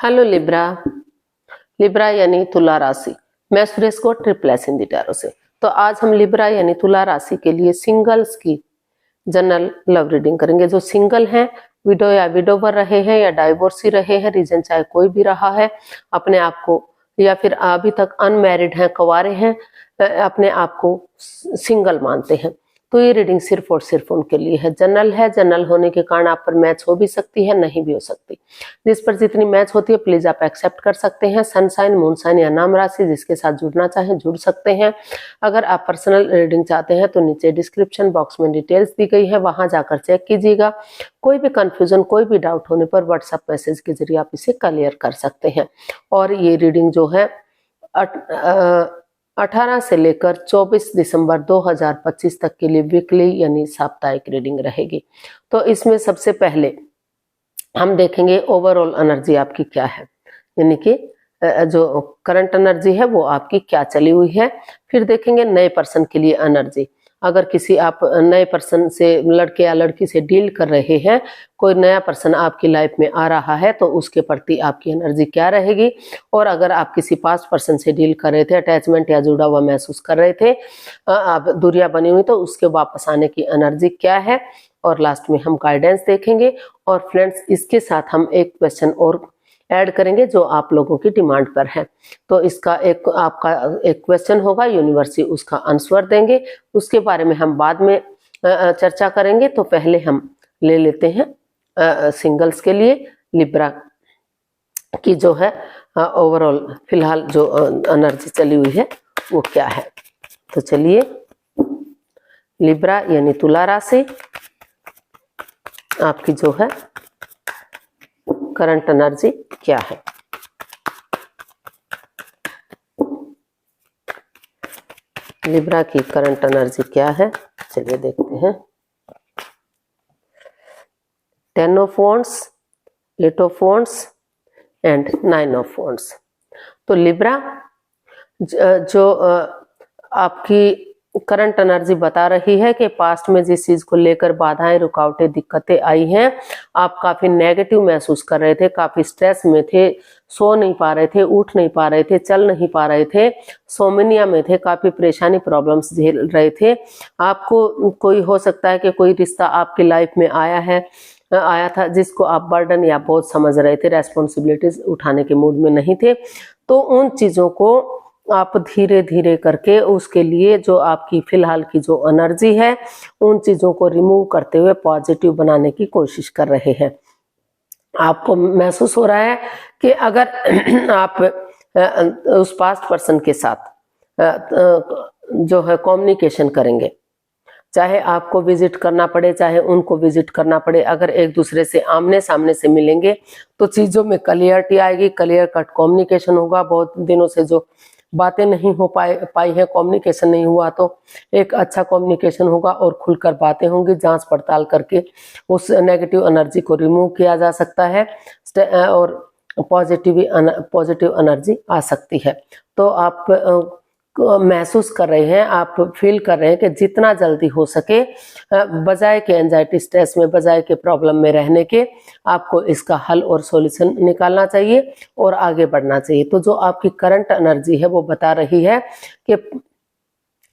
Hello Libra. Libra यानी तुला राशि। मैं सुरेश को ट्रिपल इन दी टैरो से। तो आज हम लिब्रा यानी तुला राशि के लिए सिंगल्स की जनरल लव रीडिंग करेंगे। जो सिंगल हैं, विडो या विडोवर रहे हैं या डाइवोर्सी रहे हैं, रीजन चाहे कोई भी रहा है, अपने आप को या फिर अभी तक अनमैरिड हैं, कुंवारे हैं, अपने आप को सिंगल मानते हैं, तो ये रीडिंग सिर्फ और सिर्फ उनके लिए है। जनरल है, जनरल होने के कारण आप पर मैच हो भी सकती है, नहीं भी हो सकती। जिस पर जितनी मैच होती है प्लीज आप एक्सेप्ट कर सकते हैं। सनसाइन, मूनसाइन या नाम राशि जिसके साथ जुड़ना चाहें जुड़ सकते हैं। अगर आप पर्सनल रीडिंग चाहते हैं तो नीचे डिस्क्रिप्शन बॉक्स में डिटेल्स दी गई है, वहां जाकर चेक कीजिएगा। कोई भी कंफ्यूजन, कोई भी डाउट होने पर व्हाट्सएप मैसेज के जरिए आप इसे क्लियर कर सकते हैं। और ये रीडिंग जो है 18 से लेकर 24 दिसंबर 2025 तक के लिए वीकली यानी साप्ताहिक रीडिंग रहेगी। तो इसमें सबसे पहले हम देखेंगे ओवरऑल एनर्जी आपकी क्या है, यानी कि जो करंट एनर्जी है वो आपकी क्या चली हुई है। फिर देखेंगे नए पर्सन के लिए एनर्जी। अगर किसी आप नए पर्सन से, लड़के या लड़की से डील कर रहे हैं, कोई नया पर्सन आपकी लाइफ में आ रहा है तो उसके प्रति आपकी एनर्जी क्या रहेगी। और अगर आप किसी पास्ट पर्सन से डील कर रहे थे, अटैचमेंट या जुड़ा हुआ महसूस कर रहे थे, आप दूरियां बनी हुई, तो उसके वापस आने की एनर्जी क्या है। और लास्ट में हम गाइडेंस देखेंगे। और फ्रेंड्स, इसके साथ हम एक क्वेश्चन और ऐड करेंगे जो आप लोगों की डिमांड पर है। तो इसका आपका एक क्वेश्चन होगा, यूनिवर्सिटी उसका आंसर देंगे, उसके बारे में हम बाद में चर्चा करेंगे। तो पहले हम ले लेते हैं सिंगल्स के लिए लिब्रा की जो है ओवरऑल फिलहाल जो एनर्जी चली हुई है वो क्या है। तो चलिए, लिब्रा यानी तुला राशि आपकी जो है करंट एनर्जी क्या है। लिब्रा की करंट एनर्जी क्या है, चलिए देखते हैं। 10 of wands, 8 of wands and 9 of wands. तो लिब्रा जो आपकी करंट एनर्जी बता रही है कि पास्ट में जिस चीज को लेकर बाधाएं, रुकावटें, दिक्कतें आई हैं, आप काफी नेगेटिव महसूस कर रहे थे, काफी स्ट्रेस में थे, सो नहीं पा रहे थे, उठ नहीं पा रहे थे, चल नहीं पा रहे थे, सोमनिया में थे, काफी परेशानी, प्रॉब्लम्स झेल रहे थे। आपको कोई हो सकता है कि कोई रिश्ता आपकी लाइफ में आया था जिसको आप बर्डन या बोझ समझ रहे थे, रेस्पॉन्सिबिलिटीज उठाने के मूड में नहीं थे। तो उन चीजों को आप धीरे धीरे करके उसके लिए जो आपकी फिलहाल की जो एनर्जी है उन चीजों को रिमूव करते हुए पॉजिटिव बनाने की कोशिश कर रहे हैं। आपको महसूस हो रहा है कि अगर आप उस पास्ट पर्सन के साथ जो है कम्युनिकेशन करेंगे, चाहे आपको विजिट करना पड़े चाहे उनको विजिट करना पड़े, अगर एक दूसरे से आमने सामने से मिलेंगे तो चीजों में क्लियरिटी आएगी, क्लियर कट कम्युनिकेशन होगा। बहुत दिनों से जो बातें नहीं हो पाई है, कम्युनिकेशन नहीं हुआ, तो एक अच्छा कम्युनिकेशन होगा और खुलकर बातें होंगी, जांच पड़ताल करके उस नेगेटिव एनर्जी को रिमूव किया जा सकता है और पॉजिटिव एनर्जी आ सकती है। तो आप महसूस कर रहे हैं, आप फील कर रहे हैं कि जितना जल्दी हो सके, बजाय के एंजाइटी, स्ट्रेस में, बजाय के प्रॉब्लम में रहने के, आपको इसका हल और सॉल्यूशन निकालना चाहिए और आगे बढ़ना चाहिए। तो जो आपकी करंट एनर्जी है वो बता रही है कि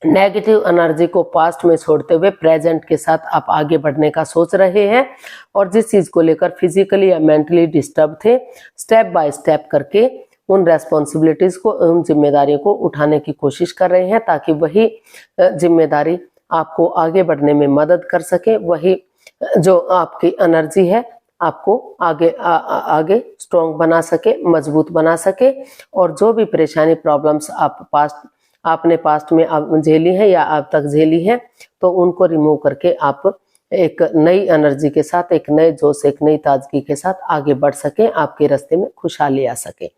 नेगेटिव एनर्जी को पास्ट में छोड़ते हुए प्रेजेंट के साथ आप आगे बढ़ने का सोच रहे हैं और जिस चीज को लेकर फिजिकली या मेंटली डिस्टर्ब थे, स्टेप बाय स्टेप करके उन रेस्पॉन्सिबिलिटीज को, उन जिम्मेदारियों को उठाने की कोशिश कर रहे हैं ताकि वही जिम्मेदारी आपको आगे बढ़ने में मदद कर सके। वही जो आपकी एनर्जी है आपको आगे स्ट्रॉन्ग बना सके, मजबूत बना सके। और जो भी परेशानी, प्रॉब्लम्स आपने पास्ट में झेली है या अब तक झेली है, तो उनको रिमूव करके आप एक नई एनर्जी के साथ, एक नए जोश, एक नई ताजगी के साथ आगे बढ़ सके, आपके रास्ते में खुशहाली आ सके।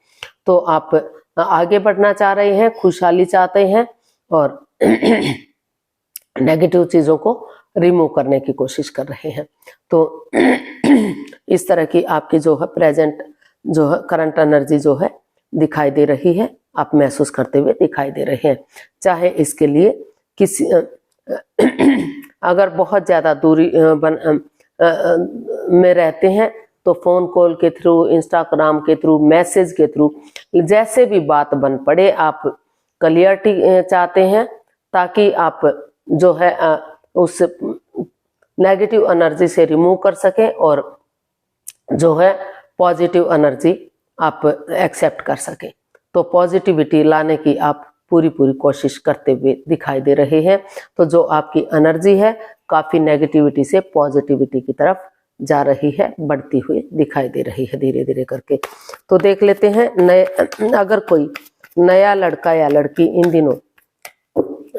तो आप आगे बढ़ना चाह रहे हैं, खुशहाली चाहते हैं और नेगेटिव चीजों को रिमूव करने की कोशिश कर रहे हैं। तो इस तरह की आपकी जो है प्रेजेंट जो है करंट एनर्जी जो है दिखाई दे रही है, आप महसूस करते हुए दिखाई दे रहे हैं। चाहे इसके लिए किसी अगर बहुत ज्यादा दूरी में रहते हैं तो फोन कॉल के थ्रू, इंस्टाग्राम के थ्रू, मैसेज के थ्रू, जैसे भी बात बन पड़े आप क्लियरिटी चाहते हैं, ताकि आप जो है उस नेगेटिव एनर्जी से रिमूव कर सकें और जो है पॉजिटिव एनर्जी आप एक्सेप्ट कर सकें। तो पॉजिटिविटी लाने की आप पूरी कोशिश करते हुए दिखाई दे रहे हैं। तो जो आपकी एनर्जी है काफी नेगेटिविटी से पॉजिटिविटी की तरफ जा रही है, बढ़ती हुई दिखाई दे रही है धीरे धीरे करके। तो देख लेते हैं नए, अगर कोई नया लड़का या लड़की इन दिनों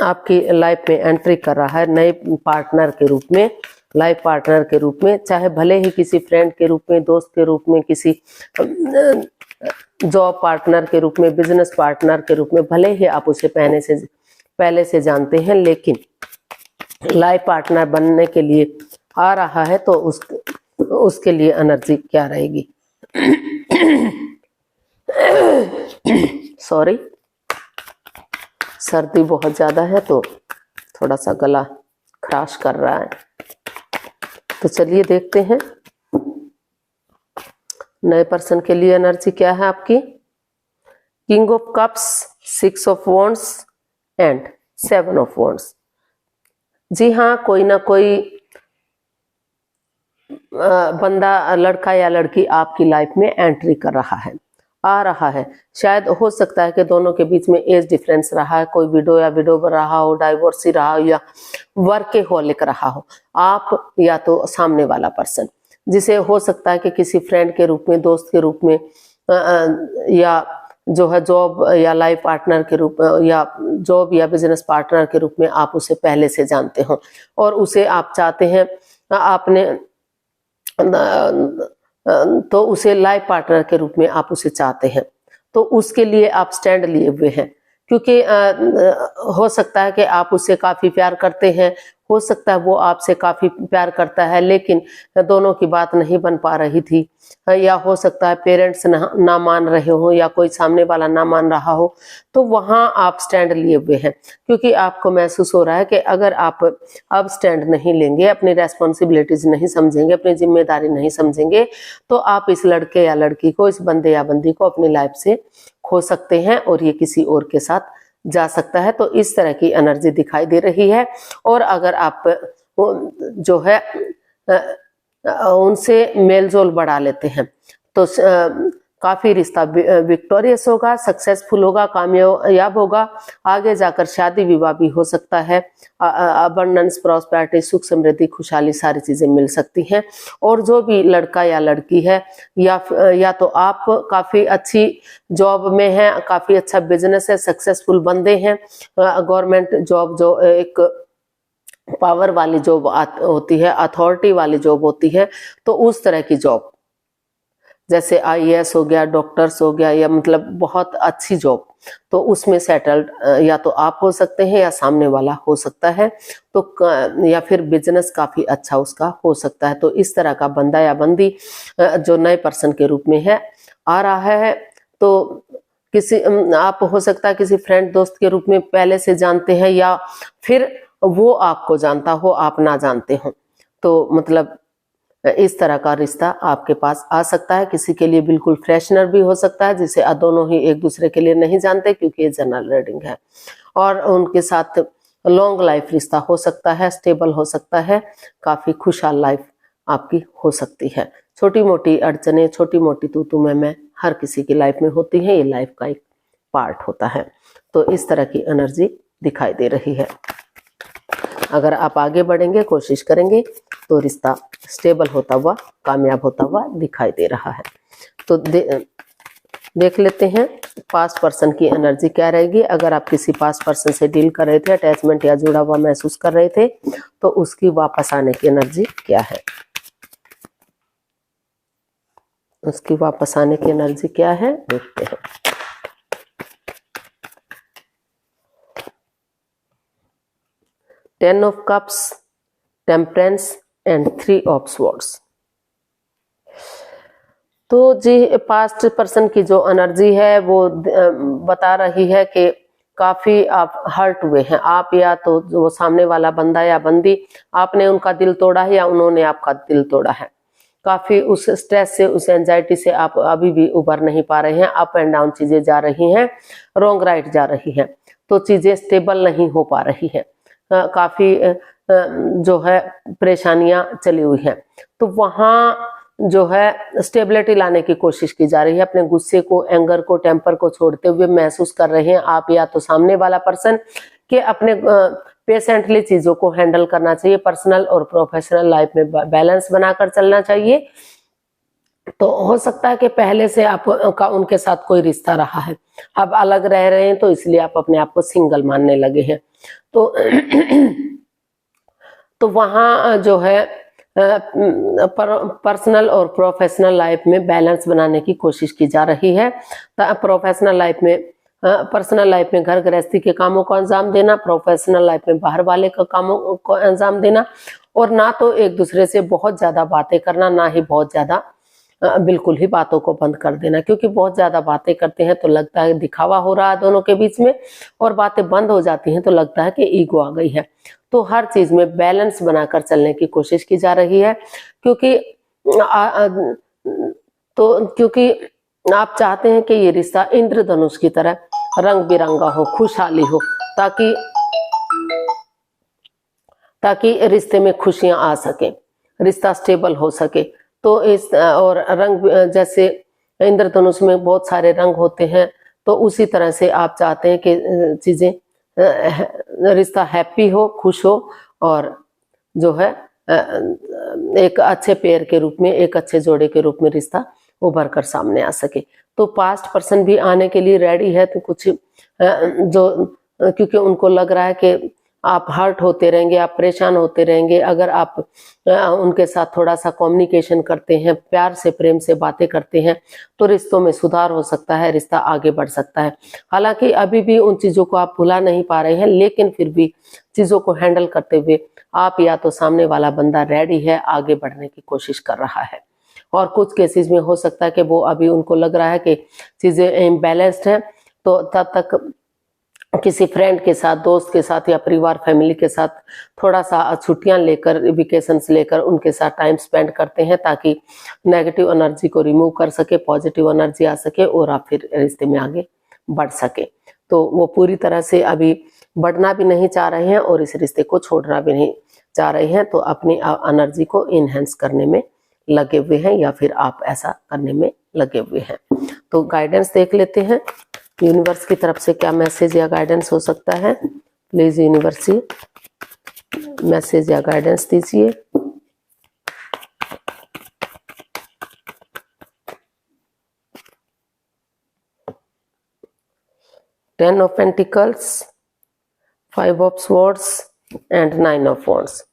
आपकी लाइफ में एंट्री कर रहा है नए पार्टनर के रूप में, लाइफ पार्टनर के रूप में, चाहे भले ही किसी फ्रेंड के रूप में, दोस्त के रूप में, किसी जॉब पार्टनर के रूप में, बिजनेस पार्टनर के रूप में, भले ही आप उसे पहले से जानते हैं, लेकिन लाइफ पार्टनर बनने के लिए आ रहा है, तो उसके लिए एनर्जी क्या रहेगी। सॉरी, सर्दी बहुत ज्यादा है तो थोड़ा सा गला खराश कर रहा है। तो चलिए देखते हैं नए पर्सन के लिए एनर्जी क्या है आपकी। King of cups, 6 of wands and 7 of wands. जी हाँ, कोई ना कोई बंदा, लड़का या लड़की आपकी लाइफ में एंट्री कर रहा है, आ रहा है। शायद हो सकता है कि दोनों के बीच में एज डिफरेंस रहा है, कोई विडो या विडोवर रहा हो, डाइवोर्सी रहा हो, या वर्केहोलिक रहा हो, आप या तो सामने वाला पर्सन, जिसे हो सकता है कि किसी फ्रेंड के रूप में, दोस्त के रूप में, या जो है जॉब या लाइफ पार्टनर के रूप में, या जॉब या बिजनेस पार्टनर के रूप में आप उसे पहले से जानते हो और उसे आप चाहते हैं, आपने तो उसे लाइफ पार्टनर के रूप में आप उसे चाहते हैं। तो उसके लिए आप स्टैंड लिए हुए हैं, क्योंकि हो सकता है कि आप उससे काफी प्यार करते हैं, हो सकता है वो आपसे काफी प्यार करता है, लेकिन दोनों की बात नहीं बन पा रही थी, या हो सकता है पेरेंट्स ना मान रहे हो, या कोई सामने वाला ना मान रहा हो। तो वहां आप स्टैंड लिए हुए हैं, क्योंकि आपको महसूस हो रहा है कि अगर आप अब स्टैंड नहीं लेंगे, अपनी रेस्पॉन्सिबिलिटीज नहीं समझेंगे, अपनी जिम्मेदारी नहीं समझेंगे, तो आप इस लड़के या लड़की को, इस बंदे या बंदी को अपनी लाइफ से खो सकते हैं और ये किसी और के साथ जा सकता है। तो इस तरह की एनर्जी दिखाई दे रही है। और अगर आप जो है उनसे मेलजोल बढ़ा लेते हैं, तो काफी रिश्ता विक्टोरियस होगा, सक्सेसफुल होगा, कामयाब होगा। आगे जाकर शादी विवाह भी हो सकता है, अबंडेंस, प्रॉस्पेरिटी, सुख समृद्धि, खुशहाली, सारी चीजें मिल सकती हैं। और जो भी लड़का या लड़की है, या तो आप काफी अच्छी जॉब में हैं, काफी अच्छा बिजनेस है, सक्सेसफुल बंदे हैं, गवर्नमेंट जॉब जो एक पावर वाली जॉब होती है, अथॉरिटी वाली जॉब होती है, तो उस तरह की जॉब, जैसे IAS हो गया, डॉक्टर्स हो गया, या मतलब बहुत अच्छी जॉब, तो उसमें सेटल्ड या तो आप हो सकते हैं या सामने वाला हो सकता है। तो या फिर बिजनेस काफी अच्छा उसका हो सकता है। तो इस तरह का बंदा या बंदी जो नए पर्सन के रूप में है, आ रहा है। तो किसी आप हो सकता है किसी फ्रेंड, दोस्त के रूप में पहले से जानते हैं, या फिर वो आपको जानता हो, आप ना जानते हो। तो मतलब इस तरह का रिश्ता आपके पास आ सकता है। किसी के लिए बिल्कुल फ्रेशनर भी हो सकता है, जिसे दोनों ही एक दूसरे के लिए नहीं जानते, क्योंकि ये जनरल रीडिंग है। और उनके साथ लॉन्ग लाइफ रिश्ता हो सकता है, स्टेबल हो सकता है, काफी खुशहाल लाइफ आपकी हो सकती है। छोटी मोटी अड़चने, छोटी मोटी तू मैं हर किसी की लाइफ में होती है, ये लाइफ का एक पार्ट होता है। तो इस तरह की एनर्जी दिखाई दे रही है। अगर आप आगे बढ़ेंगे, कोशिश करेंगे, तो रिश्ता स्टेबल होता हुआ, कामयाब होता हुआ दिखाई दे रहा है। तो देख लेते हैं पास्ट पर्सन की एनर्जी क्या रहेगी। अगर आप किसी पास्ट पर्सन से डील कर रहे थे, अटैचमेंट या जुड़ा हुआ महसूस कर रहे थे, तो उसकी वापस आने की एनर्जी क्या है, उसकी वापस आने की एनर्जी क्या है, देखते हैं। Ten of cups, temperance and 3 of swords. तो जी पास्ट पर्सन की जो एनर्जी है वो बता रही है कि काफी आप हर्ट हुए हैं, आप या तो वो सामने वाला बंदा या बंदी, आपने उनका दिल तोड़ा है या उन्होंने आपका दिल तोड़ा है। काफी उस स्ट्रेस से, उस एंजाइटी से आप अभी भी उबर नहीं पा रहे हैं। अप एंड डाउन चीजें जा रही हैं, रॉन्ग राइट जा रही हैं, तो चीजें स्टेबल नहीं हो पा रही हैं, काफी जो है परेशानियां चली हुई हैं। तो वहां जो है स्टेबिलिटी लाने की कोशिश की जा रही है। अपने गुस्से को, एंगर को, टेम्पर को छोड़ते हुए महसूस कर रहे हैं आप या तो सामने वाला पर्सन के अपने पेशेंटली चीजों को हैंडल करना चाहिए। पर्सनल और प्रोफेशनल लाइफ में बैलेंस बनाकर चलना चाहिए। तो हो सकता है कि पहले से आपका उनके साथ कोई रिश्ता रहा है, अब अलग रह रहे हैं, तो इसलिए आप अपने आप को सिंगल मानने लगे हैं। तो तो वहाँ जो है पर्सनल और प्रोफेशनल लाइफ में बैलेंस बनाने की कोशिश की जा रही है। प्रोफेशनल लाइफ में, पर्सनल लाइफ में घर गृहस्थी के कामों को अंजाम देना, प्रोफेशनल लाइफ में बाहर वाले का कामों को अंजाम देना, और ना तो एक दूसरे से बहुत ज्यादा बातें करना, ना ही बहुत ज्यादा बिल्कुल ही बातों को बंद कर देना। क्योंकि बहुत ज्यादा बातें करते हैं तो लगता है दिखावा हो रहा है दोनों के बीच में, और बातें बंद हो जाती हैं तो लगता है कि ईगो आ गई है। तो हर चीज में बैलेंस बनाकर चलने की कोशिश की जा रही है। क्योंकि क्योंकि आप चाहते हैं कि ये रिश्ता इंद्रधनुष की तरह रंग बिरंगा हो, खुशहाली हो, ताकि रिश्ते में खुशियां आ सके, रिश्ता स्टेबल हो सके। तो इस और रंग, जैसे इंद्रधनुष में बहुत सारे रंग होते हैं, तो उसी तरह से आप चाहते हैं कि चीजें, रिश्ता हैप्पी हो, खुश हो, और जो है एक अच्छे पेयर के रूप में, एक अच्छे जोड़े के रूप में रिश्ता उभर कर सामने आ सके। तो पास्ट पर्सन भी आने के लिए रेडी है। तो कुछ जो, क्योंकि उनको लग रहा है कि आप हर्ट होते रहेंगे, आप परेशान होते रहेंगे। अगर आप उनके साथ थोड़ा सा कम्युनिकेशन करते हैं, प्यार से, प्रेम से बातें करते हैं, तो रिश्तों में सुधार हो सकता है, रिश्ता आगे बढ़ सकता है। हालांकि अभी भी उन चीजों को आप भुला नहीं पा रहे हैं, लेकिन फिर भी चीजों को हैंडल करते हुए आप या तो सामने वाला बंदा रेडी है, आगे बढ़ने की कोशिश कर रहा है। और कुछ केसेस में हो सकता है कि वो अभी उनको लग रहा है कि चीजें इम्बैलेंस्ड है, तो तब तक किसी फ्रेंड के साथ, दोस्त के साथ या परिवार फैमिली के साथ थोड़ा सा छुट्टियां लेकर, वेकेशंस लेकर उनके साथ टाइम स्पेंड करते हैं, ताकि नेगेटिव एनर्जी को रिमूव कर सके, पॉजिटिव एनर्जी आ सके और आप फिर रिश्ते में आगे बढ़ सके। तो वो पूरी तरह से अभी बढ़ना भी नहीं चाह रहे हैं और इस रिश्ते को छोड़ना भी नहीं चाह रहे हैं, तो अपनी एनर्जी को इनहेंस करने में लगे हुए हैं, या फिर आप ऐसा करने में लगे हुए हैं। तो गाइडेंस देख लेते हैं, यूनिवर्स की तरफ से क्या मैसेज या गाइडेंस हो सकता है। प्लीज यूनिवर्स मैसेज या गाइडेंस दीजिए। Ten of pentacles, 5 of swords and 9 of wands.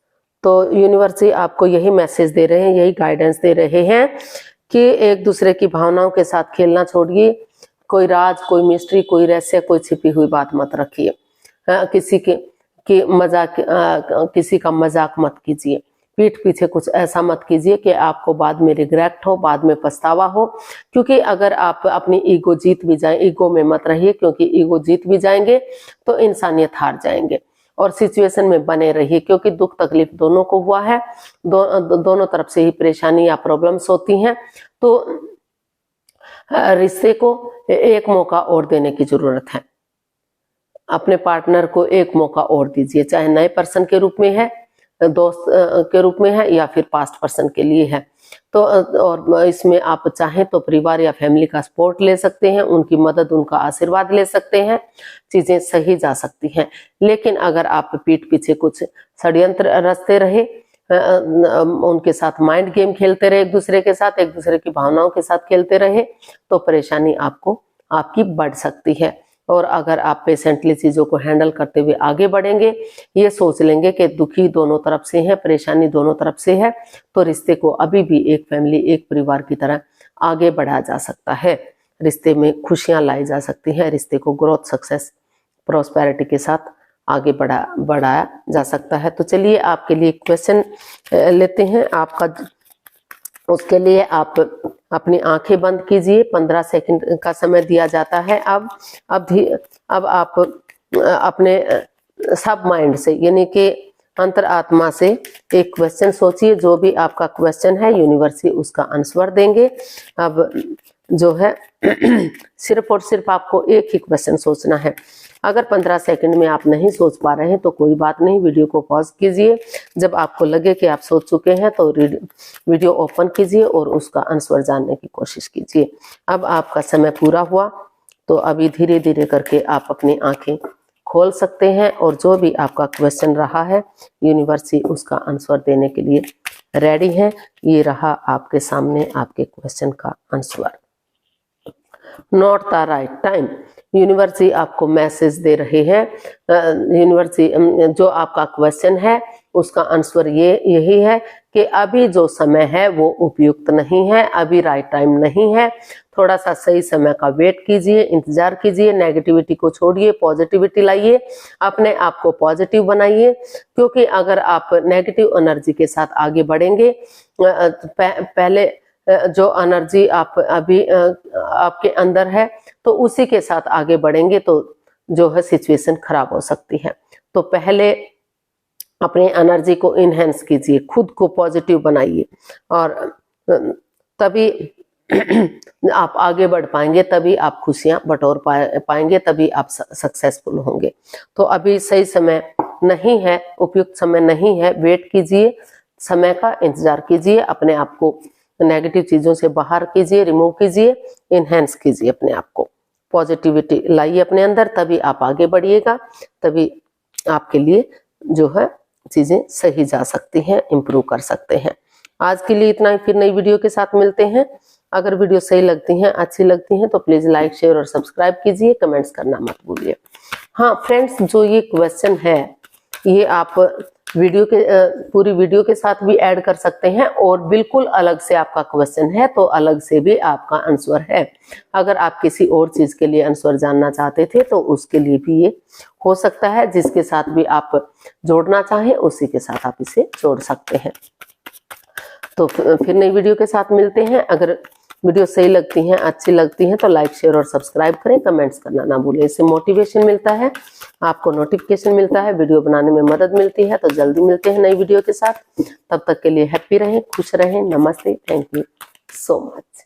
तो यूनिवर्स आपको यही मैसेज दे रहे हैं, यही गाइडेंस दे रहे हैं कि एक दूसरे की भावनाओं के साथ खेलना छोड़िए। कोई राज, कोई मिस्ट्री, कोई रहस्य, कोई छिपी हुई बात मत रखिए। किसी का मजाक मत कीजिए। पीठ पीछे कुछ ऐसा मत कीजिए कि आपको बाद में रिग्रेट हो, बाद में पछतावा हो। क्योंकि अगर आप अपनी ईगो जीत भी जाए, ईगो में मत रहिए, क्योंकि ईगो जीत भी जाएंगे तो इंसानियत हार जाएंगे। और सिचुएशन में बने रहिए, क्योंकि दुख तकलीफ दोनों को हुआ है, दोनों तरफ से ही परेशानी या प्रॉब्लम्स होती हैं। तो रिश्ते को एक मौका और देने की जरूरत है। अपने पार्टनर को एक मौका और दीजिए, चाहे नए पर्सन के रूप में है, दोस्त के रूप में है, या फिर पास्ट पर्सन के लिए है। तो और इसमें आप चाहें तो परिवार या फैमिली का सपोर्ट ले सकते हैं, उनकी मदद, उनका आशीर्वाद ले सकते हैं, चीजें सही जा सकती हैं। लेकिन अगर आप पीठ पीछे कुछ षड्यंत्र रचते रहे, उनके साथ माइंड गेम खेलते रहे, एक दूसरे के साथ, एक दूसरे की भावनाओं के साथ खेलते रहे, तो परेशानी आपकी बढ़ सकती है। और अगर आप पेशेंटली चीजों को हैंडल करते हुए आगे बढ़ेंगे, ये सोच लेंगे कि दुखी दोनों तरफ से है, परेशानी दोनों तरफ से है, तो रिश्ते को अभी भी एक फैमिली, एक परिवार की तरह आगे बढ़ाया जा सकता है। रिश्ते में खुशियां लाई जा सकती हैं, रिश्ते को ग्रोथ, सक्सेस, प्रॉस्पेरिटी के साथ आगे बढ़ाया जा सकता है। तो चलिए आपके लिए क्वेश्चन लेते हैं आपका। उसके लिए आप अपनी आंखें बंद कीजिए, 15 सेकंड का समय दिया जाता है। अब आप अपने सब माइंड से, यानी कि अंतरात्मा से एक क्वेश्चन सोचिए, जो भी आपका क्वेश्चन है यूनिवर्स ही उसका आंसर देंगे। अब जो है सिर्फ और सिर्फ आपको एक ही क्वेश्चन सोचना है। अगर 15 सेकंड में आप नहीं सोच पा रहे हैं तो कोई बात नहीं, वीडियो को पॉज कीजिए। जब आपको लगे कि आप सोच चुके हैं तो वीडियो ओपन कीजिए और उसका आंसर जानने की कोशिश कीजिए। अब आपका समय पूरा हुआ, तो अभी धीरे धीरे करके आप अपनी आंखें खोल सकते हैं और जो भी आपका क्वेश्चन रहा है यूनिवर्स ही उसका आंसर देने के लिए रेडी है। ये रहा आपके सामने आपके क्वेश्चन का answer. Not the right time, universe ही आपको मैसेज दे रहे हैं। यूनिवर्स जो आपका क्वेश्चन है उसका आंसर यही है कि अभी जो समय है वो उपयुक्त नहीं है, अभी राइट टाइम नहीं है। थोड़ा सा सही समय का वेट कीजिए, इंतजार कीजिए, नेगेटिविटी को छोड़िए, पॉजिटिविटी लाइए, अपने आप को पॉजिटिव बनाइए। क्योंकि अगर आप नेगेटिव एनर्जी के साथ आगे बढ़ेंगे, पहले जो एनर्जी आप अभी आपके अंदर है तो उसी के साथ आगे बढ़ेंगे तो जो है सिचुएशन खराब हो सकती है। तो पहले अपने एनर्जी को इनहेंस कीजिए, खुद को पॉजिटिव बनाइए और तभी आप आगे बढ़ पाएंगे, तभी आप खुशियां बटोर पाएंगे, तभी आप सक्सेसफुल होंगे। तो अभी सही समय नहीं है, उपयुक्त समय नहीं है, वेट कीजिए, समय का इंतजार कीजिए, अपने आप को नेगेटिव चीजों से बाहर कीजिए, रिमूव कीजिए, इनहेंस कीजिए, अपने आप को पॉजिटिविटी लाइए अपने अंदर, तभी आप आगे बढ़िएगा, तभी आपके लिए जो है चीजें सही जा सकती हैं, इंप्रूव कर सकते हैं। आज के लिए इतना ही, फिर नई वीडियो के साथ मिलते हैं। अगर वीडियो सही लगती हैं, अच्छी लगती हैं तो प्लीज लाइक, शेयर और सब्सक्राइब कीजिए, कमेंट्स करना मत भूलिए। हाँ फ्रेंड्स, जो ये क्वेश्चन है ये आप वीडियो के पूरी वीडियो के साथ भी ऐड कर सकते हैं और बिल्कुल अलग से आपका क्वेश्चन है तो अलग से भी आपका आंसर है। अगर आप किसी और चीज के लिए आंसर जानना चाहते थे तो उसके लिए भी ये हो सकता है, जिसके साथ भी आप जोड़ना चाहें उसी के साथ आप इसे जोड़ सकते हैं। तो फिर नई वीडियो के साथ मिलते हैं। अगर वीडियो सही लगती हैं, अच्छी लगती हैं तो लाइक, शेयर और सब्सक्राइब करें, कमेंट्स करना ना भूलें। इससे मोटिवेशन मिलता है, आपको नोटिफिकेशन मिलता है, वीडियो बनाने में मदद मिलती है। तो जल्दी मिलते हैं नई वीडियो के साथ, तब तक के लिए हैप्पी रहें, खुश रहें। नमस्ते, थैंक यू सो मच।